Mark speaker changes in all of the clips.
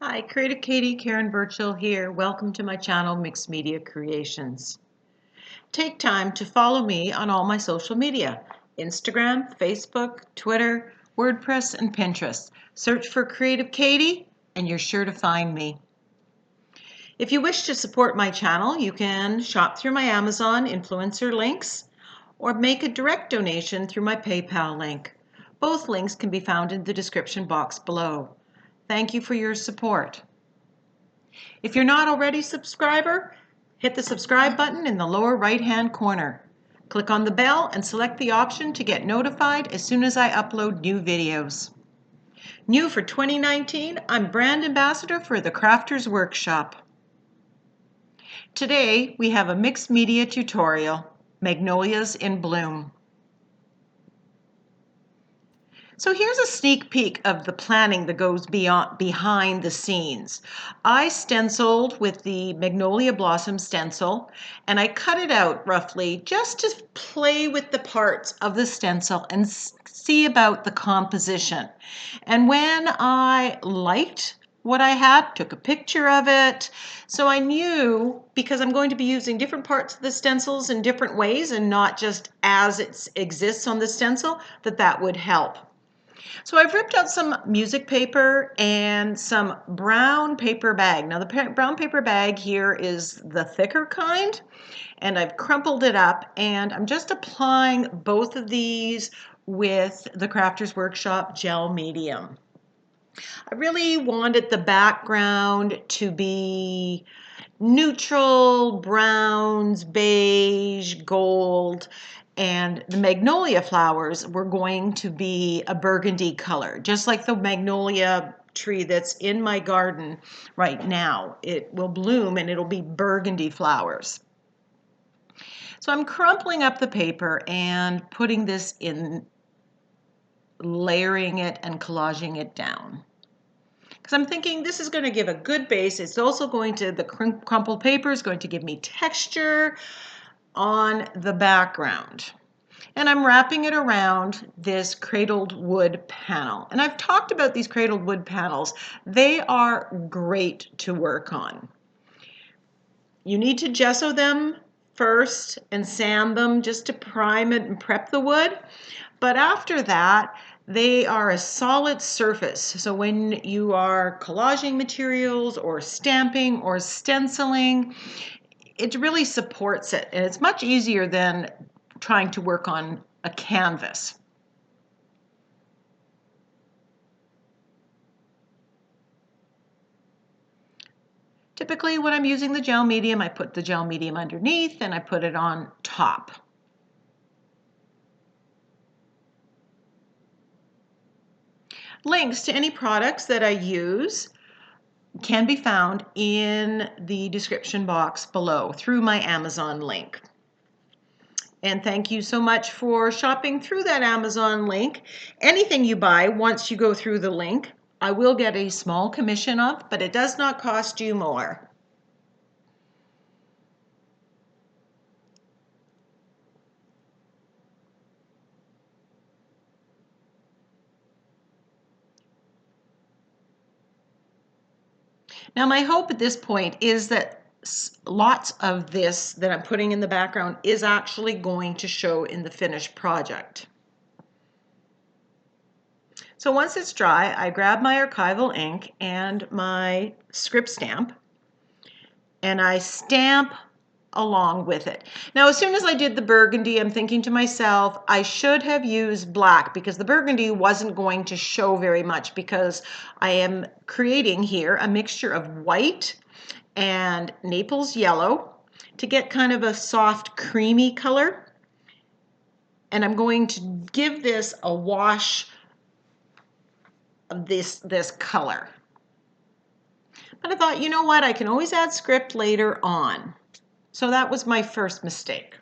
Speaker 1: Hi, Creative Katie, Karen Burchill here. Welcome to my channel, Mixed Media Creations. Take time to follow me on all my social media, Instagram, Facebook, Twitter, WordPress, and Pinterest. Search for Creative Katie and you're sure to find me. If you wish to support my channel, you can shop through my Amazon influencer links or make a direct donation through my PayPal link. Both links can be found in the description box below. Thank you for your support. If you're not already a subscriber, hit the subscribe button in the lower right-hand corner. Click on the bell and select the option to get notified as soon as I upload new videos. New for 2019, I'm brand ambassador for the Crafters Workshop. Today, we have a mixed media tutorial, Magnolias in Bloom. So here's a sneak peek of the planning that goes behind the scenes. I stenciled with the Magnolia Blossom stencil, and I cut it out roughly just to play with the parts of the stencil and see about the composition. And when I liked what I had, took a picture of it, so I knew, because I'm going to be using different parts of the stencils in different ways and not just as it exists on the stencil, that would help. So I've ripped out some music paper and some brown paper bag. Now the brown paper bag here is the thicker kind, and I've crumpled it up, and I'm just applying both of these with the Crafters Workshop gel medium. I really wanted the background to be neutral, browns, beige, gold, and the magnolia flowers were going to be a burgundy color, just like the magnolia tree that's in my garden right now. It will bloom and it'll be burgundy flowers. So I'm crumpling up the paper and putting this in, layering it and collaging it down. Because I'm thinking this is going to give a good base. It's also going to, the crumpled paper is going to give me texture on the background. And I'm wrapping it around this cradled wood panel. And I've talked about these cradled wood panels. They are great to work on. You need to gesso them first and sand them just to prime it and prep the wood. But after that, they are a solid surface. So when you are collaging materials or stamping or stenciling, it really supports it. And it's much easier than trying to work on a canvas. Typically, when I'm using the gel medium, I put the gel medium underneath and I put it on top. Links to any products that I use can be found in the description box below through my Amazon link. And thank you so much for shopping through that Amazon link. Anything you buy, once you go through the link, I will get a small commission of, but it does not cost you more. Now my hope at this point is that lots of this that I'm putting in the background is actually going to show in the finished project. So once it's dry, I grab my archival ink and my script stamp, and I stamp along with it. Now, as soon as I did the burgundy, I'm thinking to myself, I should have used black because the burgundy wasn't going to show very much, because I am creating here a mixture of white and Naples yellow to get kind of a soft creamy color. And I'm going to give this a wash of this color. But I thought, you know what, I can always add script later on. So that was my first mistake.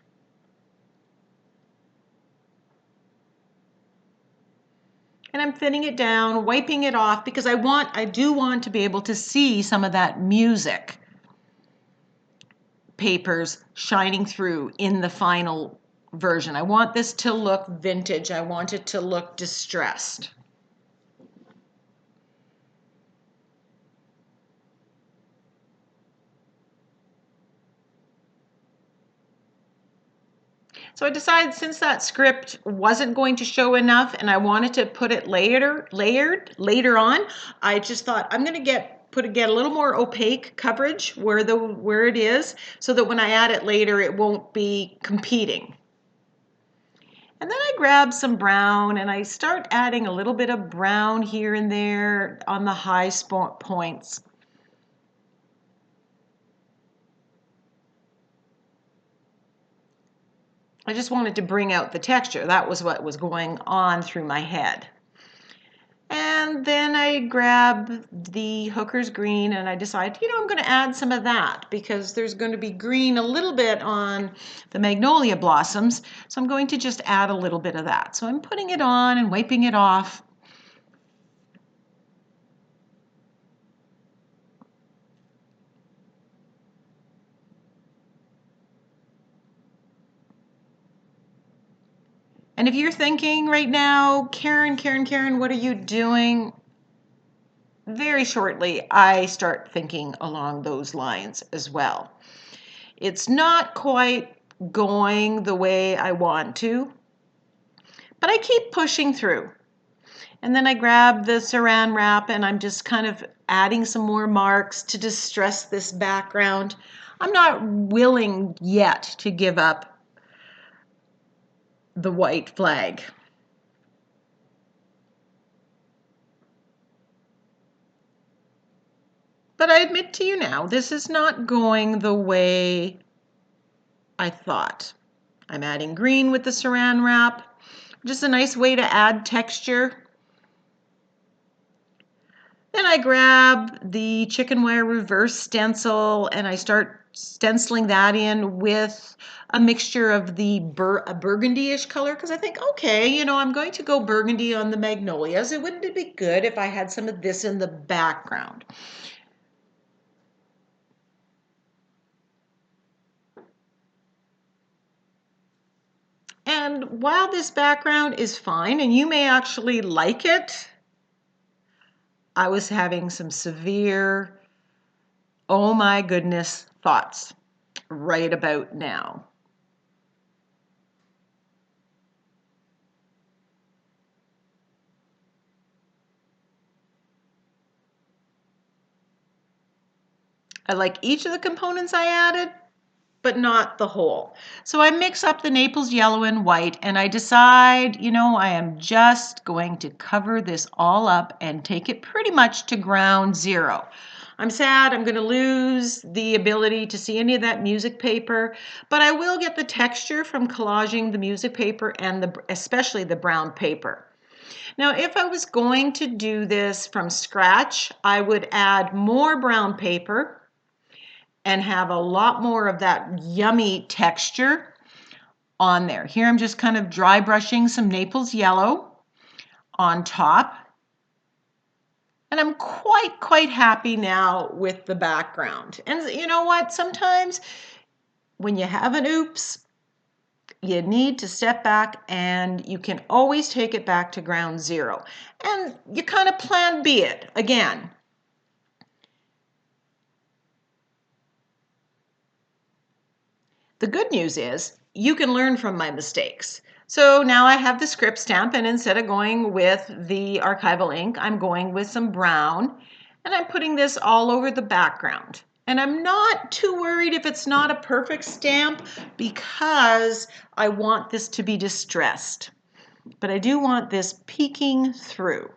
Speaker 1: And I'm thinning it down, wiping it off, because I do want to be able to see some of that music papers shining through in the final version. I want this to look vintage. I want it to look distressed. So I decided since that script wasn't going to show enough and I wanted to put it later on, I just thought I'm going to get a little more opaque coverage where it is, so that when I add it later it won't be competing. And then I grab some brown and I start adding a little bit of brown here and there on the high points. I just wanted to bring out the texture. That was what was going on through my head. And then I grab the Hooker's green and I decide, I'm going to add some of that because there's going to be green a little bit on the Magnolia blossoms. So I'm going to just add a little bit of that. So I'm putting it on and wiping it off. And if you're thinking right now, Karen, what are you doing? Very shortly, I start thinking along those lines as well. It's not quite going the way I want to, but I keep pushing through. And then I grab the Saran wrap and I'm just kind of adding some more marks to distress this background. I'm not willing yet to give up the white flag. But I admit to you now, this is not going the way I thought. I'm adding green with the Saran wrap, just a nice way to add texture. Then I grab the chicken wire reverse stencil and I start stenciling that in with a mixture of the burgundy-ish color because I think, okay, I'm going to go burgundy on the magnolias. It wouldn't be good if I had some of this in the background. And while this background is fine, and you may actually like it, I was having some severe, oh my goodness, thoughts right about now. I like each of the components I added, but not the whole. So I mix up the Naples yellow and white and I decide, I am just going to cover this all up and take it pretty much to ground zero. I'm sad I'm going to lose the ability to see any of that music paper, but I will get the texture from collaging the music paper and especially the brown paper. Now, if I was going to do this from scratch, I would add more brown paper and have a lot more of that yummy texture on there. Here I'm just kind of dry brushing some Naples yellow on top. And I'm quite happy now with the background. And you know what? Sometimes when you have an oops, you need to step back and you can always take it back to ground zero. And you kind of plan B it again. The good news is you can learn from my mistakes. So now I have the script stamp and instead of going with the archival ink, I'm going with some brown and I'm putting this all over the background. And I'm not too worried if it's not a perfect stamp because I want this to be distressed. But I do want this peeking through.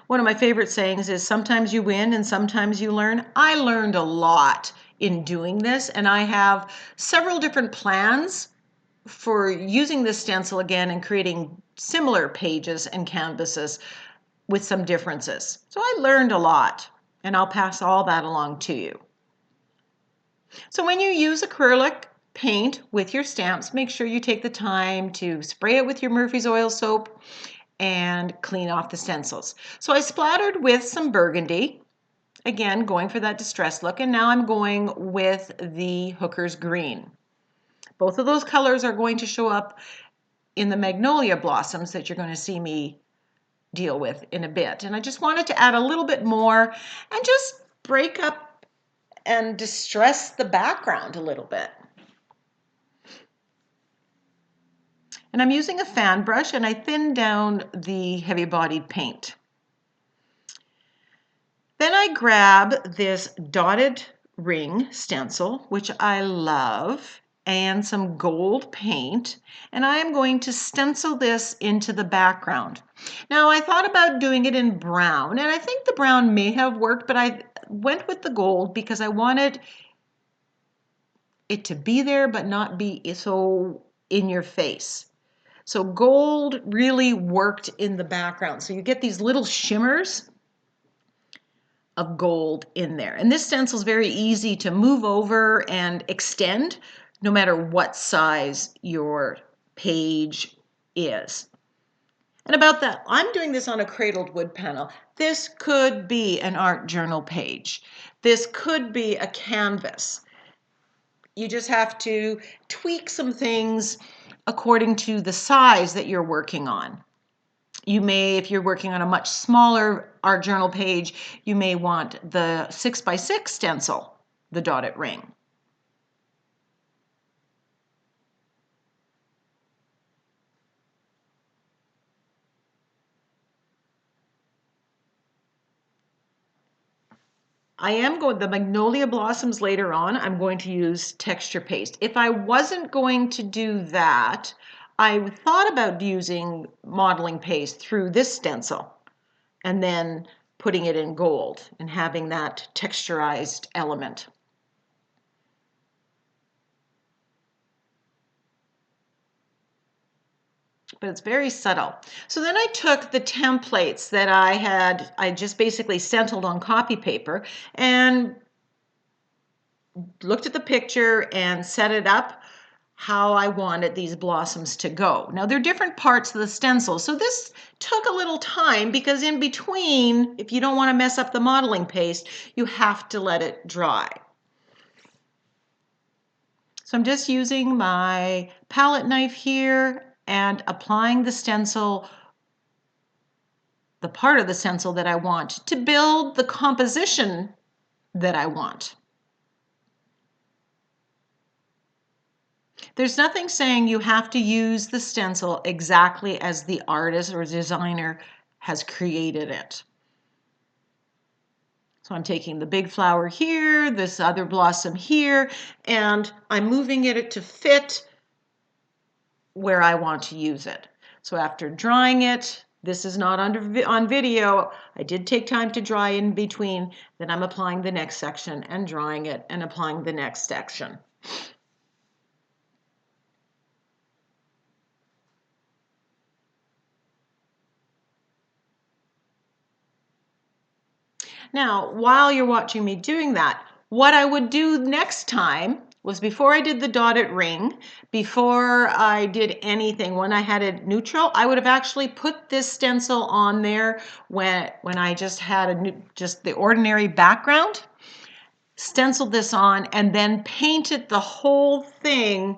Speaker 1: One of my favorite sayings is sometimes you win and sometimes you learn. I learned a lot in doing this and I have several different plans for using this stencil again and creating similar pages and canvases with some differences. So I learned a lot and I'll pass all that along to you. So when you use acrylic paint with your stamps, make sure you take the time to spray it with your Murphy's oil soap and clean off the stencils. So I splattered with some burgundy, again going for that distressed look, and now I'm going with the Hooker's green. Both of those colors are going to show up in the Magnolia blossoms that you're going to see me deal with in a bit. And I just wanted to add a little bit more and just break up and distress the background a little bit. And I'm using a fan brush, and I thin down the heavy-bodied paint. Then I grab this dotted ring stencil, which I love, and some gold paint, and I am going to stencil this into the background. Now, I thought about doing it in brown, and I think the brown may have worked, but I went with the gold because I wanted it to be there but not be so in your face. So gold really worked in the background. So you get these little shimmers of gold in there. And this stencil is very easy to move over and extend no matter what size your page is. And about that, I'm doing this on a cradled wood panel. This could be an art journal page. This could be a canvas. You just have to tweak some things according to the size that you're working on. You may, if you're working on a much smaller art journal page, you may want the 6x6 stencil, the dotted ring. I am going, the Magnolia blossoms later on, I'm going to use texture paste. If I wasn't going to do that, I thought about using modeling paste through this stencil and then putting it in gold and having that texturized element. But it's very subtle. So then I took the templates that I just basically stenciled on copy paper and looked at the picture and set it up how I wanted these blossoms to go. Now they're different parts of the stencil, so this took a little time because in between, if you don't want to mess up the modeling paste, you have to let it dry. So I'm just using my palette knife here and applying the stencil, the part of the stencil that I want to build the composition that I want. There's nothing saying you have to use the stencil exactly as the artist or designer has created it. So I'm taking the big flower here, this other blossom here, and I'm moving it to fit where I want to use it. So after drying it, this is not on video, I did take time to dry in between, then I'm applying the next section and drying it and applying the next section. Now, while you're watching me doing that, what I would do next time was before I did the dotted ring, before I did anything, when I had it neutral, I would have actually put this stencil on there when I just had just the ordinary background, stenciled this on, and then painted the whole thing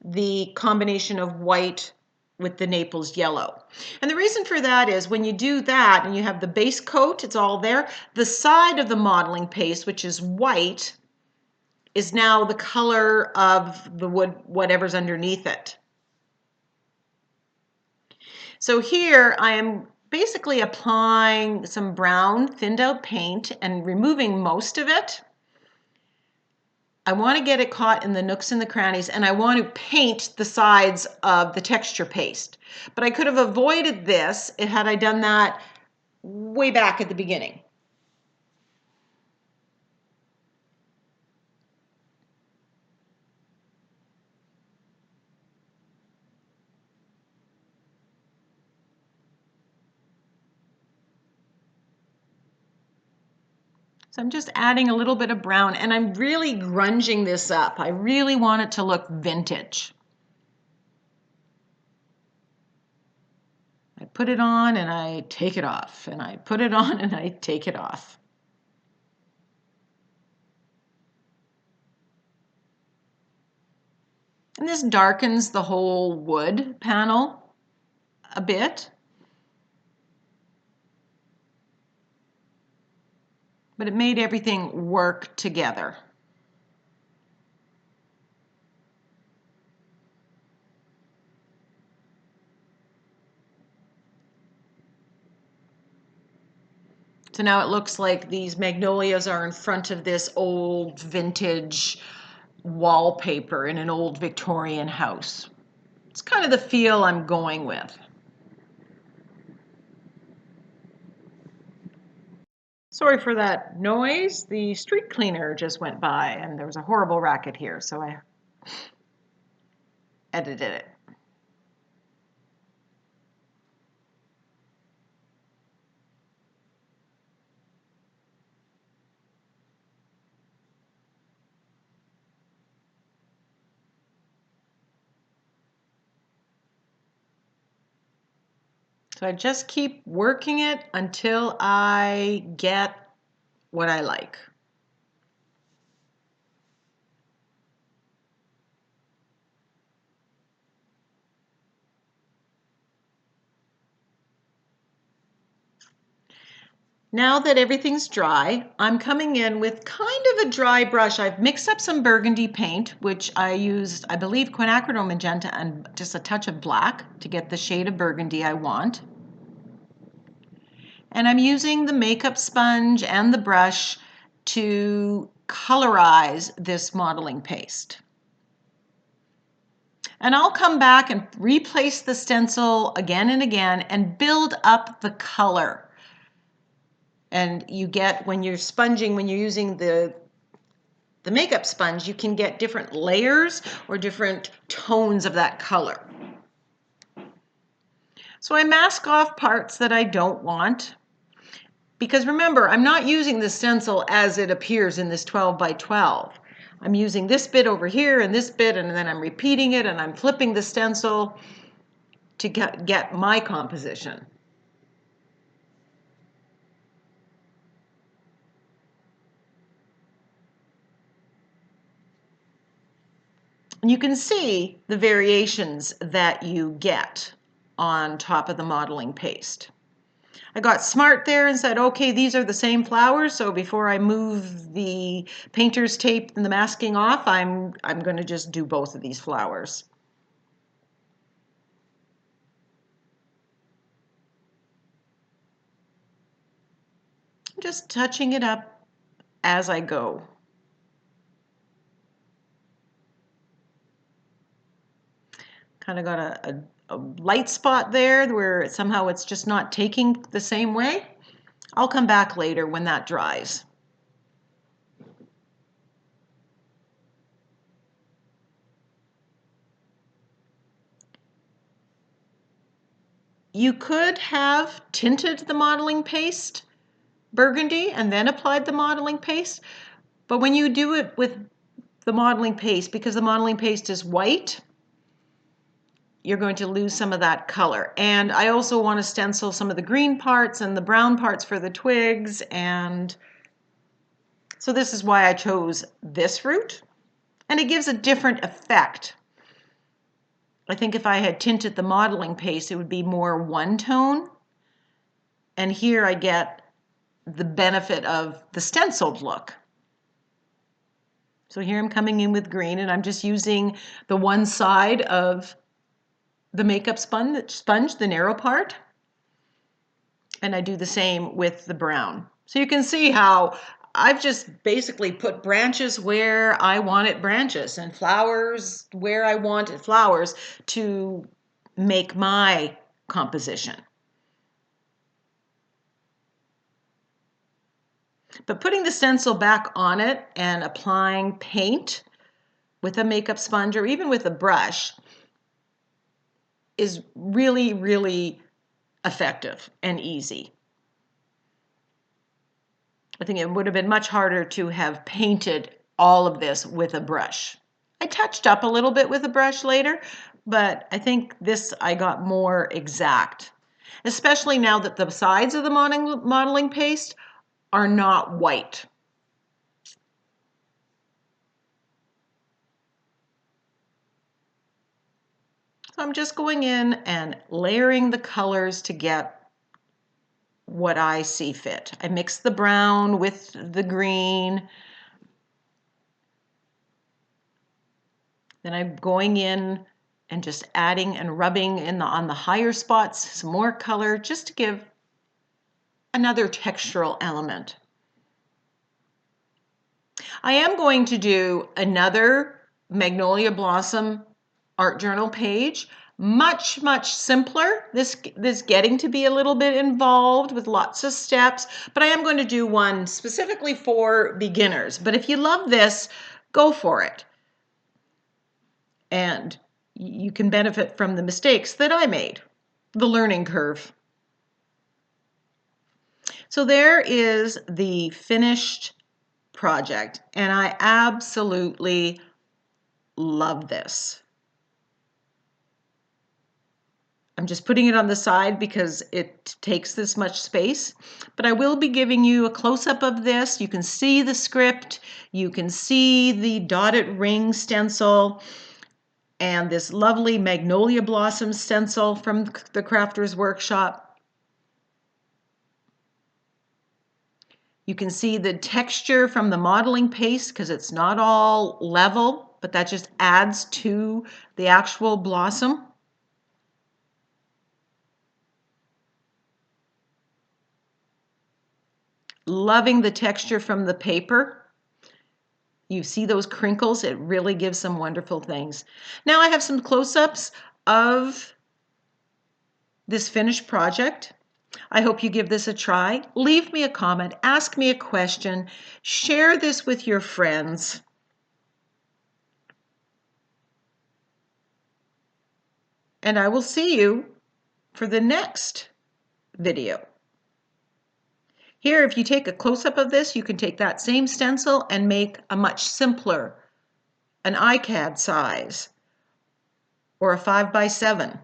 Speaker 1: the combination of white with the Naples yellow. And the reason for that is when you do that and you have the base coat, it's all there, the side of the modeling paste, which is white, is now the color of the wood, whatever's underneath it. So here I am basically applying some brown thinned out paint and removing most of it. I want to get it caught in the nooks and the crannies, and I want to paint the sides of the texture paste. But I could have avoided this had I done that way back at the beginning. So I'm just adding a little bit of brown, and I'm really grunging this up. I really want it to look vintage. I put it on and I take it off, and I put it on and I take it off. And this darkens the whole wood panel a bit. but it made everything work together. So now it looks like these magnolias are in front of this old vintage wallpaper in an old Victorian house. It's kind of the feel I'm going with. Sorry for that noise. The street cleaner just went by and there was a horrible racket here, so I edited it. So I just keep working it until I get what I like. Now that everything's dry, I'm coming in with kind of a dry brush. I've mixed up some burgundy paint, which I used, I believe, quinacridone magenta and just a touch of black to get the shade of burgundy I want. And I'm using the makeup sponge and the brush to colorize this modeling paste. And I'll come back and replace the stencil again and again and build up the color. And you get, when you're sponging, when you're using the makeup sponge, you can get different layers or different tones of that color. So I mask off parts that I don't want. Because remember, I'm not using the stencil as it appears in this 12 by 12. I'm using this bit over here and this bit, and then I'm repeating it and I'm flipping the stencil to get my composition. And you can see the variations that you get on top of the modeling paste. I got smart there and said, okay, these are the same flowers, so before I move the painter's tape and the masking off, I'm going to just do both of these flowers. I'm just touching it up as I go. Kind of got a light spot there where somehow it's just not taking the same way. I'll come back later when that dries. You could have tinted the modeling paste burgundy and then applied the modeling paste, but when you do it with the modeling paste, because the modeling paste is white, you're going to lose some of that color. And I also want to stencil some of the green parts and the brown parts for the twigs, and so this is why I chose this route, and it gives a different effect. I think if I had tinted the modeling paste, it would be more one tone, and here I get the benefit of the stenciled look. So here I'm coming in with green, and I'm just using the one side of the makeup sponge, the narrow part, and I do the same with the brown. So you can see how I've just basically put branches where I wanted branches and flowers where I wanted flowers to make my composition. But putting the stencil back on it and applying paint with a makeup sponge or even with a brush is really, really effective and easy. I think it would have been much harder to have painted all of this with a brush. I touched up a little bit with a brush later, but I think this I got more exact, especially now that the sides of the modeling paste are not white. So I'm just going in and layering the colors to get what I see fit. I mix the brown with the green. Then I'm going in and just adding and rubbing on the higher spots some more color just to give another textural element. I am going to do another Magnolia Blossom art journal page, much simpler. This getting to be a little bit involved with lots of steps, but I am going to do one specifically for beginners. But if you love this, go for it. And you can benefit from the mistakes that I made, the learning curve. So there is the finished project, and I absolutely love this. I'm just putting it on the side because it takes this much space, but I will be giving you a close-up of this. You can see the script, you can see the dotted ring stencil, and this lovely Magnolia Blossom stencil from the Crafter's Workshop. You can see the texture from the modeling paste because it's not all level, but that just adds to the actual blossom. Loving the texture from the paper. You see those crinkles? It really gives some wonderful things. Now I have some close-ups of this finished project. I hope you give this a try. Leave me a comment, ask me a question, share this with your friends. And I will see you for the next video. Here, if you take a close-up of this, you can take that same stencil and make a much simpler, an iCAD size, or a 5x7,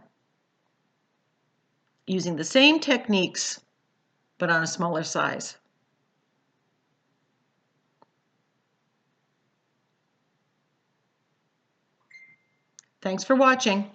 Speaker 1: using the same techniques, but on a smaller size. Thanks for watching.